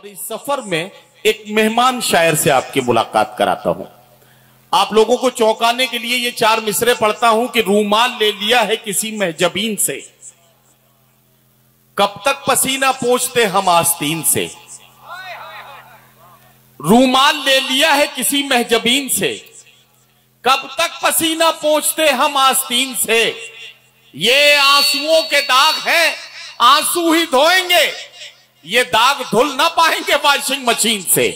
और इस सफर में एक मेहमान शायर से आपकी मुलाकात कराता हूं। आप लोगों को चौंकाने के लिए ये 4 मिसरे पढ़ता हूं कि रूमाल ले लिया है किसी महजबीन से, कब तक पसीना पोंछते हम आस्तीन से। रूमाल ले लिया है किसी महजबीन से, कब तक पसीना पोंछते हम आस्तीन से। ये आंसुओं के दाग हैं, आंसू ही धोएंगे, ये दाग धुल ना पाएंगे वॉशिंग मशीन से।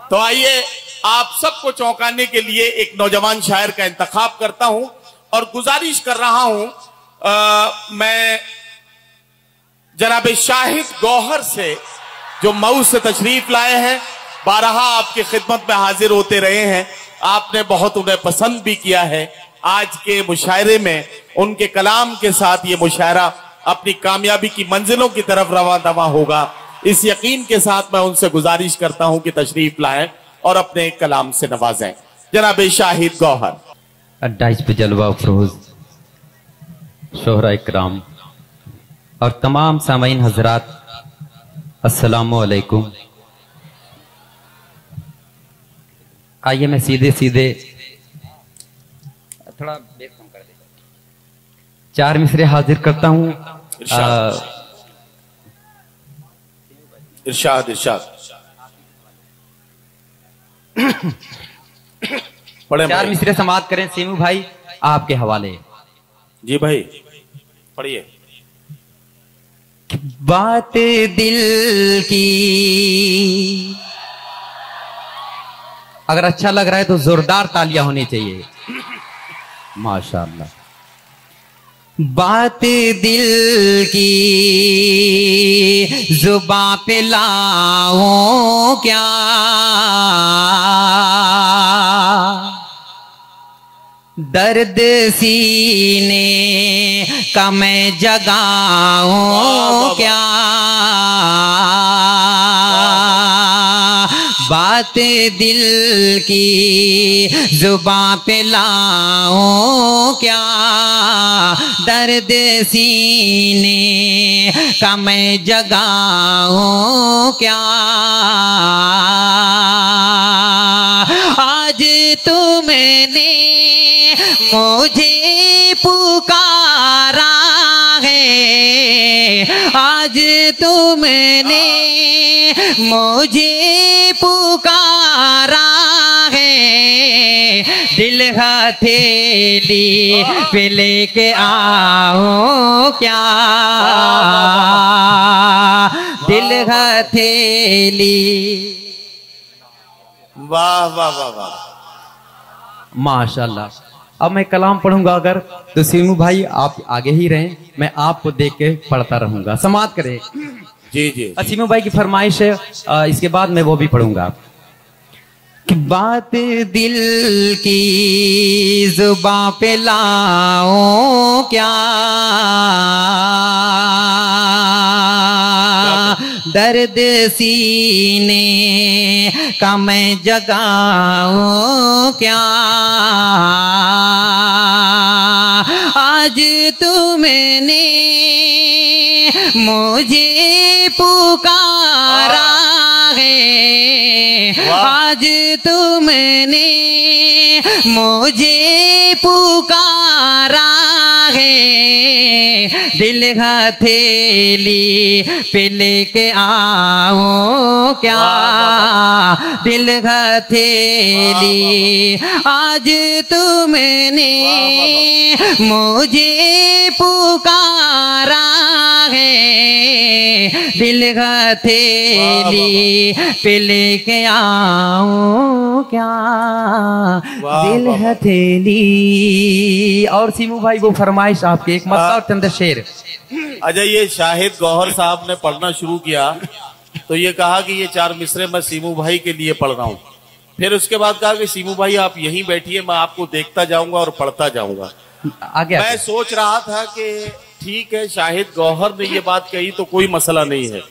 तो आइए आप सबको चौंकाने के लिए एक नौजवान शायर का इंतखाब करता हूं और गुजारिश कर रहा हूं मैं जनाब शाहिद गौहर से, जो मऊ से तशरीफ लाए हैं, बारहा आपकी खिदमत में हाजिर होते रहे हैं। आपने बहुत उन्हें पसंद भी किया है। आज के मुशायरे में उनके कलाम के साथ ये मुशायरा अपनी कामयाबी की मंजिलों की तरफ रवां दवा होगा। इस यकीन के साथ मैं उनसे गुजारिश करता हूं कि तशरीफ लाएं और अपने कलाम से नवाजें। जनाब शाहिद गौहर। 28 पे जलवा फरोज शोहरा इकराम और तमाम सामीन हजरात, अस्सलामु अलैकुम। आइए मैं सीधे सीधे थोड़ा बेस कम कर दे, 4 मिसरे हाजिर करता हूं। इरशाद इरशाद पढ़े 4 मिसरे समाप्त करें। सीमू भाई आपके हवाले। जी भाई पढ़िए। बात दिल की, अगर अच्छा लग रहा है तो जोरदार तालियां होनी चाहिए। माशाअल्लाह। बात दिल की जुबां पे लाऊं क्या, दर्द सीने का मैं जगाऊं क्या, बात दिल की जुबां पे लाऊं क्या, दर्द सीने का मैं जगाऊं क्या। आज तुमने मुझे पुकारा है, आज तुमने मुझे पुकारा है, दिल हथेली पे लेके आओ क्या, दिल हथेली। वाह वाह वाह वाह, माशाल्लाह। अब मैं कलाम पढ़ूंगा अगर, तो सीमू भाई आप आगे ही रहें, मैं आपको देख के पढ़ता रहूंगा। समाप्त करें। जी जी। सीमू भाई की फरमाइश है, इसके बाद मैं वो भी पढ़ूंगा कि बात दिल की जुबां पे लाऊं क्या, दर्द सीने का मैं जगाऊं क्या। आज तुमने मुझे पुकारा है, आज तुमने मुझे पुकारा है, दिल हथेली पे लेके आओ क्या, दिल हथेली। आज तुमने मुझे पुकारा है, दिल हथेली पे लेके आओ क्या, दिल हथेली। और सीमू भाई वो फरमाइश आपके, एक मसला और चंद शेर। अच्छा, ये शाहिद गौहर साहब ने पढ़ना शुरू किया तो ये कहा कि ये 4 मिसरे मैं सीमू भाई के लिए पढ़ रहा हूँ। फिर उसके बाद कहा कि सीमू भाई आप यहीं बैठिए, मैं आपको देखता जाऊंगा और पढ़ता जाऊंगा। आगे मैं सोच रहा था कि ठीक है, शाहिद गौहर ने ये बात कही तो कोई मसला नहीं है,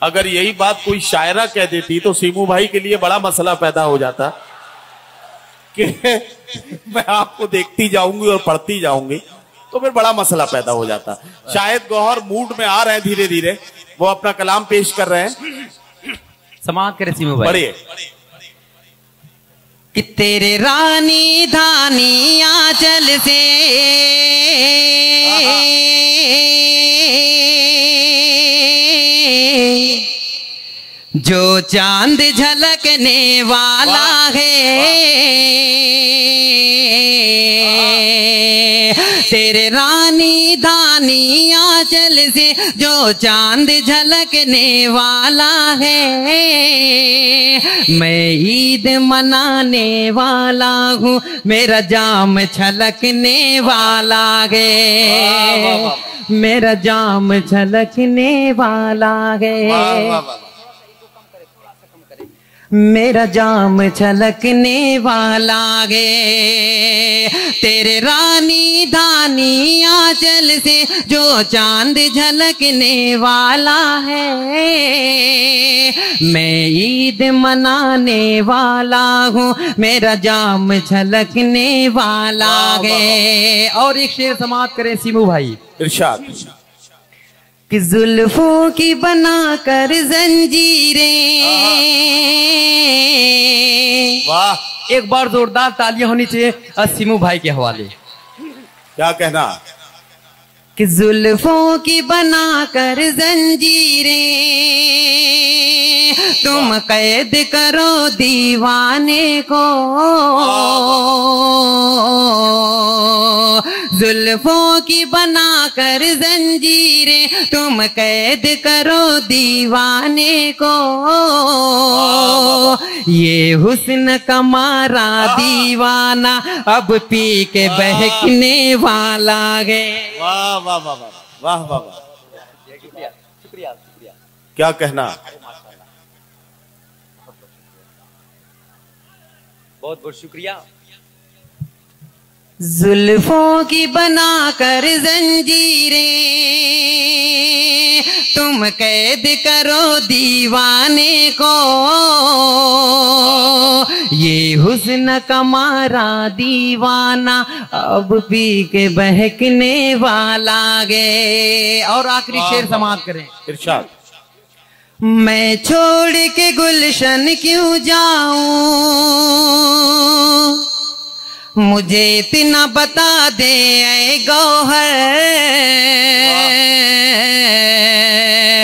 अगर यही बात कोई शायरा कह देती तो सीमू भाई के लिए बड़ा मसला पैदा हो जाता कि मैं आपको देखती जाऊंगी और पढ़ती जाऊंगी, तो फिर बड़ा मसला पैदा हो जाता। शायद गौहर मूड में आ रहे हैं धीरे धीरे, वो अपना कलाम पेश कर रहे हैं। समाप्त करे सीमू भाई। पढ़िए। कि तेरे रानी धानी आंचल से जो चांद झलकने वाला है, तेरे रानी धानी आंचल से जो चांद झलकने वाला है, मैं ईद मनाने वाला हूँ, मेरा जाम छलकने वाला है, मेरा जाम छलकने वाला है, मेरा जाम छलकने वाला गे। तेरे रानी धानी आंचल से जो चांद झलकने वाला है, मैं ईद मनाने वाला हूँ, मेरा जाम छलकने वाला गे। और एक शेर समाप्त करें सीमू भाई। इरशाद। कि जुल्फों की बनाकर जंजीरें, वाह, एक बार जोरदार तालियां होनी चाहिए सीमू भाई के हवाले। क्या कहना? कि जुल्फों की बनाकर जंजीरें तुम कैद करो दीवाने को, जुल्फों की बनाकर जंजीरें तुम कैद करो दीवाने को, ये हुस्न का मारा दीवाना अब पी के बहकने वाला है। वाह वाह वाह वाह वाह वाह वाह, शुक्रिया शुक्रिया शुक्रिया। क्या कहना? बहुत बहुत शुक्रिया। जुल्फों की बनाकर जंजीरें तुम कैद करो दीवाने को, ये हुस्न का मारा दीवाना अब पी के बहकने वाला गे। और आखिरी शेर समाप्त करें। इरशाद। मैं छोड़ के गुलशन क्यों जाऊं, मुझे इतना बता दे ऐ गौहर,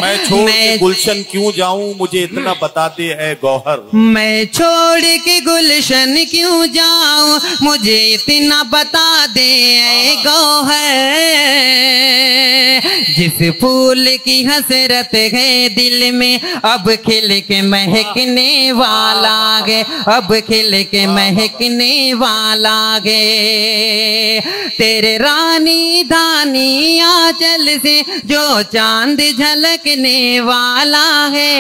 मैं छोड़ के गुलशन क्यों जाऊं, मुझे इतना बता दे ऐ गौहर, मैं छोड़ के गुलशन क्यों जाऊं, मुझे इतना बता दे ऐ गौहर, जिस फूल की हसरत है दिल में अब खिल के महकने वाला है, अब खिल के महकने वाला गे। तेरे रानी धानी आंचल से जो चांद झलकने वाला है,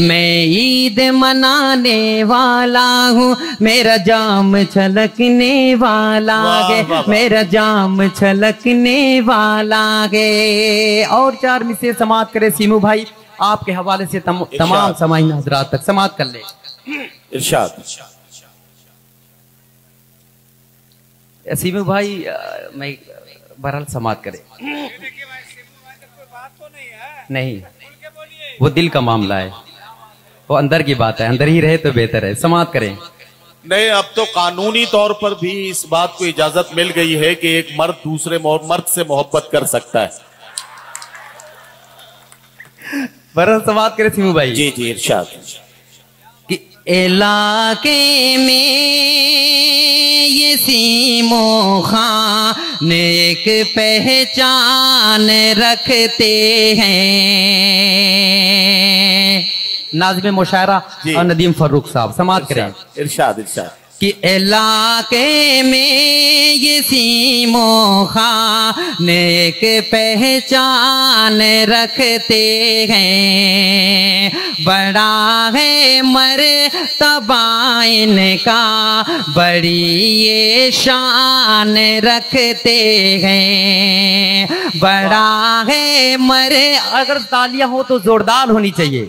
मैं ईद मनाने वाला हूँ, मेरा जाम छलकने वाला है, मेरा जाम छलकने वाला है। और चार मिसरे समाप्त करे सीमू भाई, आपके हवाले से तमाम समाइन हजरात तक समाप्त कर ले। इरशाद। सीमू भाई मैं बहरहाल समाप्त करे। नहीं, वो दिल का मामला है, वो अंदर की बात है, अंदर ही रहे तो बेहतर है। समाप्त करें। नहीं, अब तो कानूनी तौर पर भी इस बात को इजाजत मिल गई है कि एक मर्द दूसरे मर्द से मोहब्बत कर सकता है। बहरहाल समाप्त करें सीमू भाई। जी जी, इरशाद। कि इलाके में ये सीमो खान एक पहचान रखते हैं, नाज़िम मुशायरा और नदीम फर्रुख साहब समाप्त करें। इरशाद इरशाद। कि इलाके में ये सीमो खान एक पहचान रखते हैं, बड़ा है मर्तबा इनका, बड़ी ये शान रखते हैं, बड़ा है अगर तालियां हो तो जोरदार होनी चाहिए।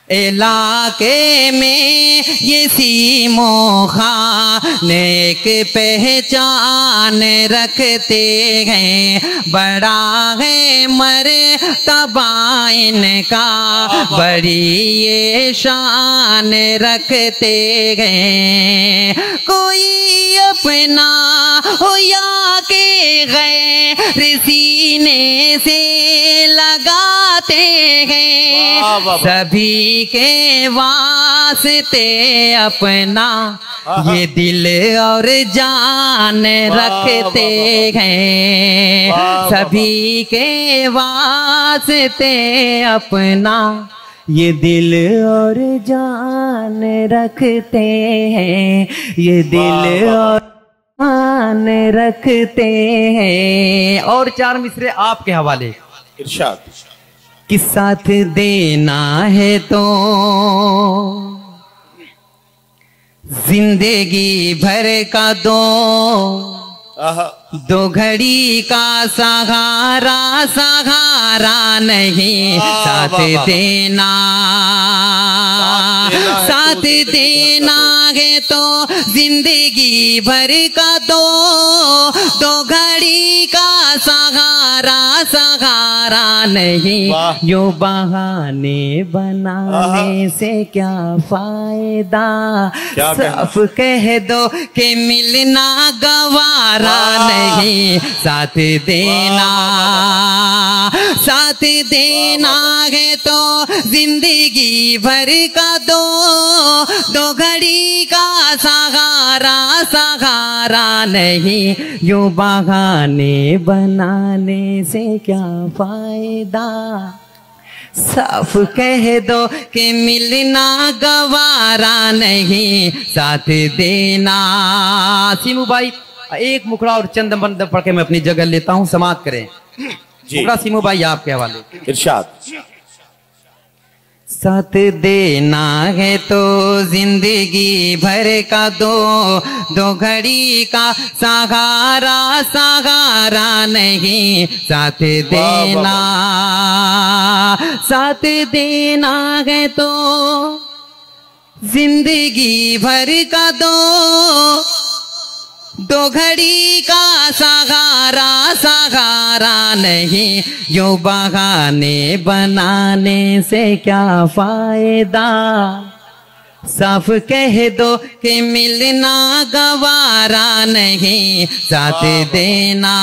इलाके में ये सीमो खान एक पहचान रखते हैं, बड़ा है मर्तबा इनका, बड़ी ये शान रखते हैं। कोई अपना हो या के गैर सीने से लगाते हैं, सभी के वास्ते अपना ये दिल और जान रखते हैं, सभी के वास्ते अपना ये दिल और जान रखते हैं, ये दिल और जान रखते हैं। और 4 मिसरे आपके हवाले। इरशाद। कि साथ देना है तो जिंदगी भर का दो घड़ी का सहारा, सहारा नहीं साथ देना, साथ देना है तो जिंदगी भर का दो घड़ी का सहारा, सहारा नहीं। यो बहाने बनाने से क्या फायदा, सब कह दो कि मिलना गवारा नहीं, साथ देना, साथ देना है तो जिंदगी भर का दो घड़ी का सहारा, सहारा नहीं। यूं बहाने बनाने से क्या फायदा, साफ कह दो कि मिलना गवारा नहीं, साथ देना। सीमू भाई एक मुखड़ा और चंद बंद पढ़ के मैं अपनी जगह लेता हूँ, समाप्त करें। मुखड़ा सीमू भाई आपके हवाले। इरशाद। साथ देना है तो जिंदगी भर का दो घड़ी का सहारा, सहारा नहीं साथ देना, साथ देना है तो जिंदगी भर का दो घड़ी का सहारा, सहारा नहीं। यूं बहाने बनाने से क्या फायदा, साफ कह दो कि मिलना गवारा नहीं, साथ देना।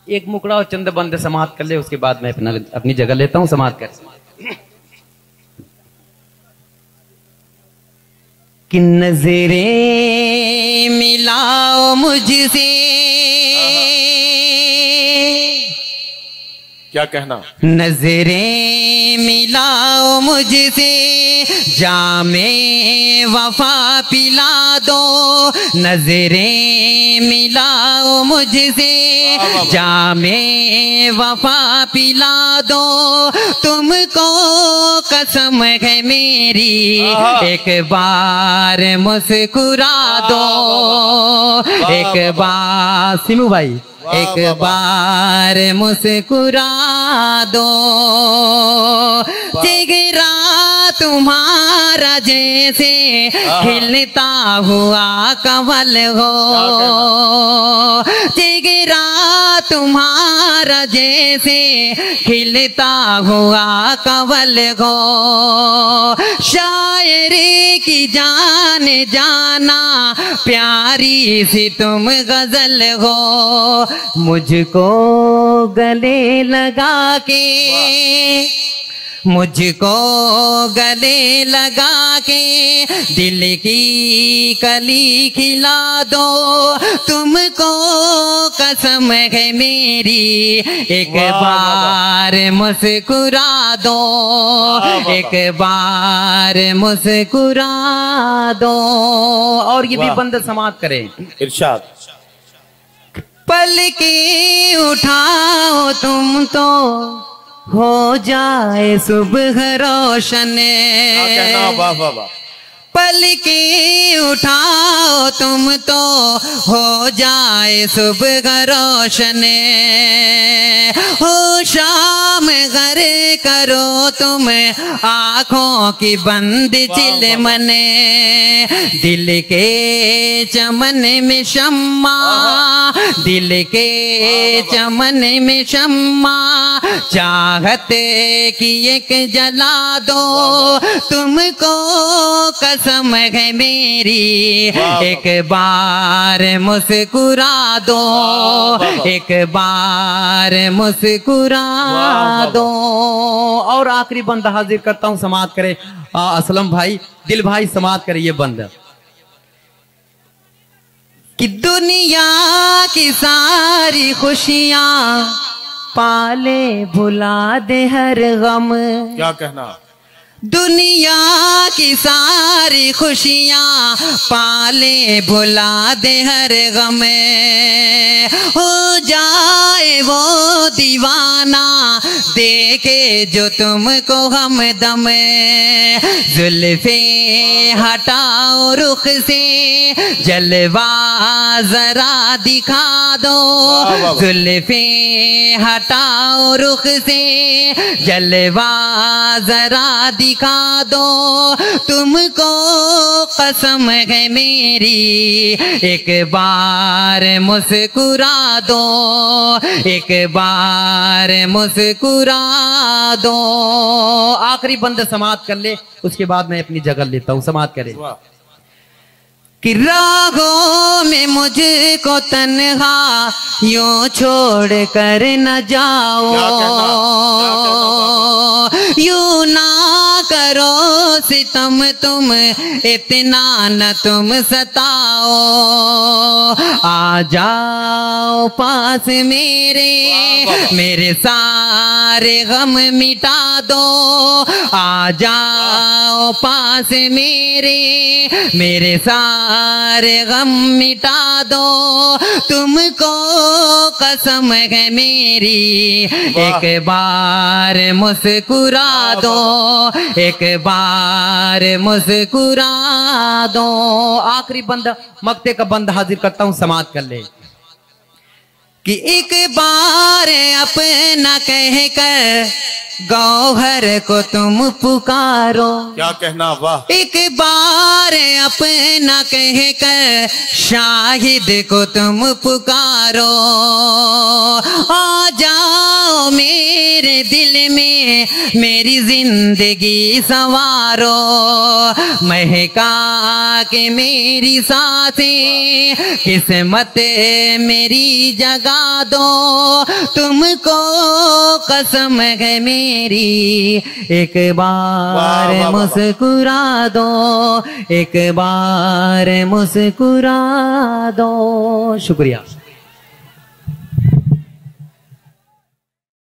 एक मुकड़ा और चंद बंद समाप्त कर ले, उसके बाद मैं अपनी जगह लेता हूं, समाप्त कर। कि नजरें मिलाओ मुझसे, क्या कहना, नजरें मिलाओ मुझसे, जामे वफा पिला दो, नजरें मिलाओ मुझसे, जामे वफा पिला दो, तुमको कसम है मेरी एक बार मुस्कुरा दो, एक बार सिमू भाई एक बार मुस्कुरा दो, चेहरा तुम्हारा जैसे खिलता हुआ कमल हो, चेहरा तुम्हारा जैसे खिलता हुआ कमल हो, शायरी की जान जाना प्यारी सी तुम गजल हो, मुझको गले लगा के, मुझको गले लगा के दिल की कली खिला दो, तुमको कसम है मेरी एक बार मुस्कुरा दो, एक बार मुस्कुरा दो। और ये भी बंद समाप्त करें। इरशाद। पल के उठाओ तुम तो हो जाए सुबह रोशन, वाह वाह वाह। पलकें उठाओ तुम तो हो जाए सुबह रोशन, हो शाम घर करो तुम आँखों की बंद चिलमने, दिल के चमन में शम्मा, दिल के चमन में शम्मा, चाहते कि एक जला दो तुमको कसम है मेरी, एक बार मुस्कुरा दो, एक बार मुस्कुरा दो। और आखिरी बंद हाजिर करता हूं, समाप्त करे असलम भाई, दिल भाई समाप्त करे ये बंद। कि दुनिया की सारी खुशियां पाले भुला दे हर गम। क्या कहना? दुनिया की सारी खुशियां पाले भुला दे हर गम, हो जाए वो दीवाना देखे जो तुमको हमदम, जुल्फे हटाओ रुख से जलवा जरा दिखा दो, जुल्फे हटाओ रुख से जलवा जरा दिखा दो तुमको कसम है मेरी, एक बार मुस्कुरा दो, एक बार मुस्कुरा दो। आखिरी बंद समाप्त कर ले, उसके बाद मैं अपनी जगह लेता हूं, समाप्त करे। कि राहों में मुझको तन्हा यूं छोड़ कर न जाओ, यूं ना करो सितम तुम इतना न तुम सताओ, आ जाओ पास मेरे, मेरे सारे गम मिटा दो, आ जाओ पास मेरे, मेरे सारे गम मिटा दो तुमको कसम है मेरी, एक बार मुस्कुरा दो, एक बार मुस्कुरा दो। आखिरी बंद मक्ते का बंद हाजिर करता हूं, समाप्त कर ले। कि एक बार अपना कह कर गौहर को तुम पुकारो। क्या कहना, वाह। एक बार अपना कह कर शाहिद को तुम पुकारो, आ जाओ मेरे दिल में मेरी जिंदगी संवारो, महका के मेरी सांसें किस्मत मेरी जगा दो तुमको कसम है मेरी, एक बार मुस्कुरा दो, एक बार मुस्कुरा दो। शुक्रिया।